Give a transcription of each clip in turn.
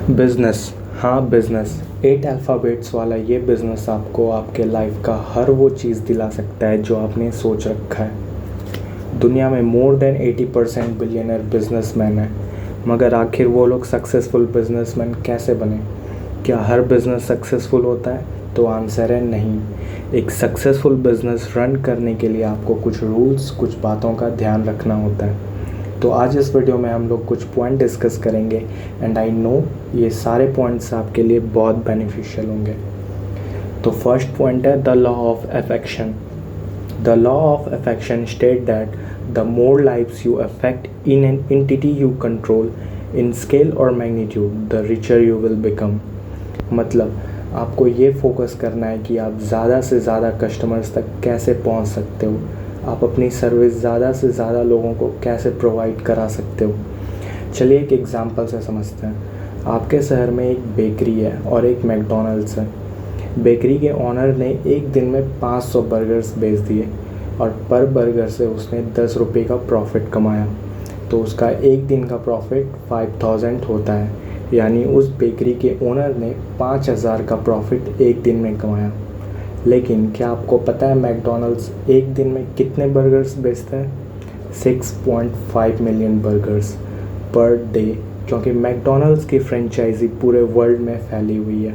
Business, हाँ business 8 alphabets वाला ये बिज़नेस आपको आपके लाइफ का हर वो चीज़ दिला सकता है जो आपने सोच रखा है। दुनिया में मोर देन 80% बिलियनर बिजनेसमैन हैं, मगर आखिर वो लोग सक्सेसफुल बिजनेसमैन कैसे बने? क्या हर बिज़नेस सक्सेसफुल होता है? तो आंसर है नहीं। एक सक्सेसफुल बिज़नेस रन करने के लिए आपको कुछ रूल्स, कुछ बातों का ध्यान रखना होता है। तो आज इस वीडियो में हम लोग कुछ पॉइंट डिस्कस करेंगे एंड आई नो ये सारे पॉइंट्स आपके लिए बहुत बेनिफिशियल होंगे। तो फर्स्ट पॉइंट है the law of affection. The law of affection state that the more lives you affect in an entity you control in scale और magnitude the richer you will become. मतलब आपको ये focus करना है कि आप ज़्यादा से ज़्यादा कस्टमर्स तक कैसे पहुंच सकते हो, आप अपनी सर्विस ज़्यादा से ज़्यादा लोगों को कैसे प्रोवाइड करा सकते हो। चलिए एक एग्जांपल से समझते हैं। आपके शहर में एक बेकरी है और एक मैकडॉनल्ड्स है। बेकरी के ओनर ने एक दिन में 500 बर्गर्स बेच दिए और पर बर्गर से उसने 10 रुपये का प्रॉफिट कमाया। तो उसका एक दिन का प्रॉफिट 5000 होता है, यानी उस बेकरी के ओनर ने 5000 का प्रॉफिट एक दिन में कमाया। लेकिन क्या आपको पता है मैकडॉनल्ड्स एक दिन में कितने बर्गर्स बेचता है? 6.5 मिलियन बर्गर्स पर डे, क्योंकि मैकडॉनल्ड्स की फ्रेंचाइजी पूरे वर्ल्ड में फैली हुई है।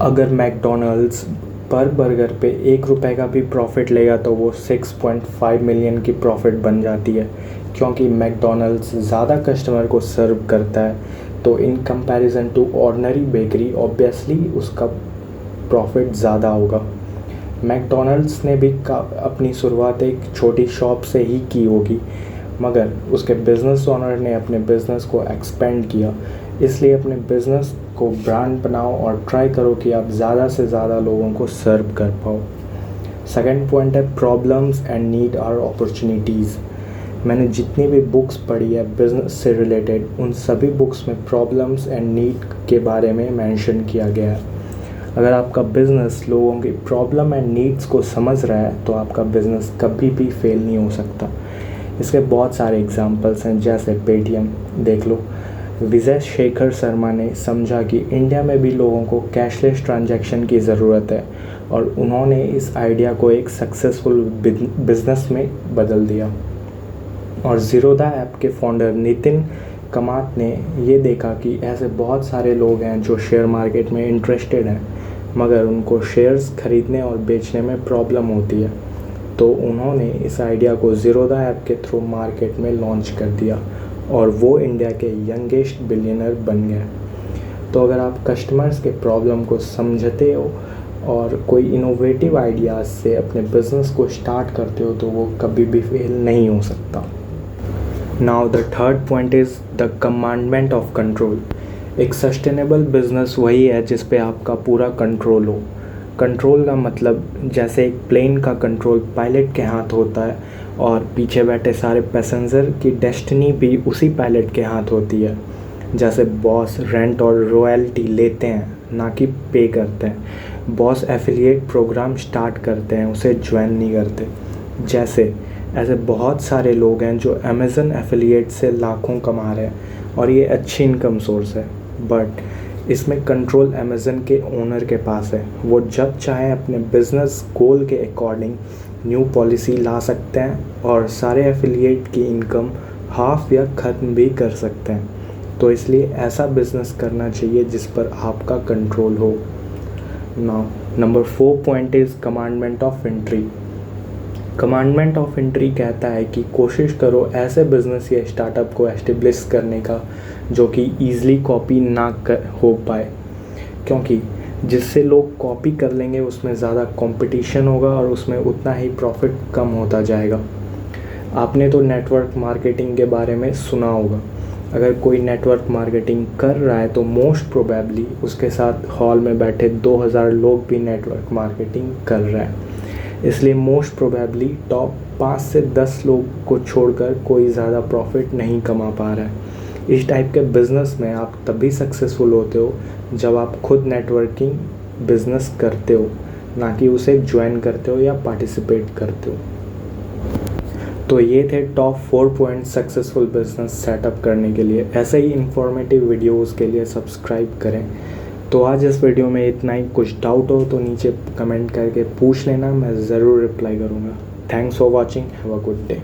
अगर मैकडॉनल्ड्स पर बर्गर पे 1 रुपये का भी प्रॉफिट लेगा तो वो 6.5 मिलियन की प्रॉफिट बन जाती है, क्योंकि मैकडॉनल्ड्स ज़्यादा कस्टमर को सर्व करता है। तो in comparison to ordinary bakery obviously उसका प्रॉफिट ज़्यादा होगा। मैकडॉनल्ड्स ने भी अपनी शुरुआत एक छोटी शॉप से ही की होगी, मगर उसके बिज़नेस ओनर ने अपने बिज़नेस को एक्सपेंड किया। इसलिए अपने बिज़नेस को ब्रांड बनाओ और ट्राई करो कि आप ज़्यादा से ज़्यादा लोगों को सर्व कर पाओ। सेकंड पॉइंट है problems and need are opportunities. मैंने जितनी भी बुक्स पढ़ी है बिज़नेस से रिलेटेड, उन सभी बुक्स में प्रॉब्लम्स एंड नीड के बारे में मेंशन किया गया है। अगर आपका बिज़नेस लोगों की प्रॉब्लम एंड नीड्स को समझ रहा है तो आपका बिज़नेस कभी भी फेल नहीं हो सकता। इसके बहुत सारे एग्जांपल्स हैं, जैसे पेटीएम देख लो। विजय शेखर शर्मा ने समझा कि इंडिया में भी लोगों को कैशलेस ट्रांजैक्शन की ज़रूरत है और उन्होंने इस आइडिया को एक सक्सेसफुल बिज़नेस में बदल दिया। और ज़ीरोधा ऐप के फाउंडर नितिन कामत ने ये देखा कि ऐसे बहुत सारे लोग हैं जो शेयर मार्केट में इंटरेस्टेड हैं, मगर उनको शेयर्स खरीदने और बेचने में प्रॉब्लम होती है। तो उन्होंने इस आइडिया को ज़ीरोधा ऐप के थ्रू मार्केट में लॉन्च कर दिया और वो इंडिया के यंगेस्ट बिलियनर बन गए। तो अगर आप कस्टमर्स के प्रॉब्लम को समझते हो और कोई इनोवेटिव आइडियाज़ से अपने बिज़नेस को स्टार्ट करते हो तो वो कभी भी फेल नहीं हो सकता। Now the third point is the commandment of control. एक सस्टेनेबल बिज़नेस वही है जिस पे आपका पूरा कंट्रोल हो। कंट्रोल का मतलब जैसे एक प्लेन का कंट्रोल पायलट के हाथ होता है और पीछे बैठे सारे पैसेंजर की डेस्टिनी भी उसी पायलट के हाथ होती है। जैसे बॉस रेंट और रॉयल्टी लेते हैं, ना कि पे करते हैं। बॉस एफिलिएट प्रोग्राम स्टार्ट करते हैं, उसे ज्वाइन नहीं करते। जैसे ऐसे बहुत सारे लोग हैं जो अमेज़न एफिलिएट से लाखों कमा रहे हैं और ये अच्छी इनकम सोर्स है, बट इसमें कंट्रोल अमेज़न के ओनर के पास है। वो जब चाहें अपने बिज़नेस गोल के अकॉर्डिंग न्यू पॉलिसी ला सकते हैं और सारे एफिलिएट की इनकम हाफ या ख़त्म भी कर सकते हैं। तो इसलिए ऐसा बिज़नेस करना चाहिए जिस पर आपका कंट्रोल हो। Now number 4 point is commandment of entry. Commandment of entry कहता है कि कोशिश करो ऐसे बिज़नेस या स्टार्टअप को एस्टेब्लिश करने का जो कि ईज़िली कॉपी ना हो पाए, क्योंकि जिससे लोग कॉपी कर लेंगे उसमें ज़्यादा कंपटीशन होगा और उसमें उतना ही प्रॉफिट कम होता जाएगा। आपने तो नेटवर्क मार्केटिंग के बारे में सुना होगा। अगर कोई नेटवर्क मार्केटिंग कर रहा है तो मोस्ट प्रोबेबली उसके साथ हॉल में बैठे 2000 लोग भी नेटवर्क मार्केटिंग कर रहे हैं। इसलिए मोस्ट प्रोबेबली टॉप 5 से 10 लोग को छोड़कर कोई ज़्यादा प्रॉफिट नहीं कमा पा रहा है। इस टाइप के बिज़नेस में आप तभी सक्सेसफुल होते हो जब आप खुद नेटवर्किंग बिज़नेस करते हो, ना कि उसे ज्वाइन करते हो या पार्टिसिपेट करते हो। तो ये थे top 4 point successful business setup करने के लिए। ऐसे ही इंफॉर्मेटिव वीडियोस के लिए सब्सक्राइब करें। तो आज इस वीडियो में इतना ही। कुछ डाउट हो तो नीचे कमेंट करके पूछ लेना, मैं ज़रूर रिप्लाई करूँगा। Thanks for watching, have a good day.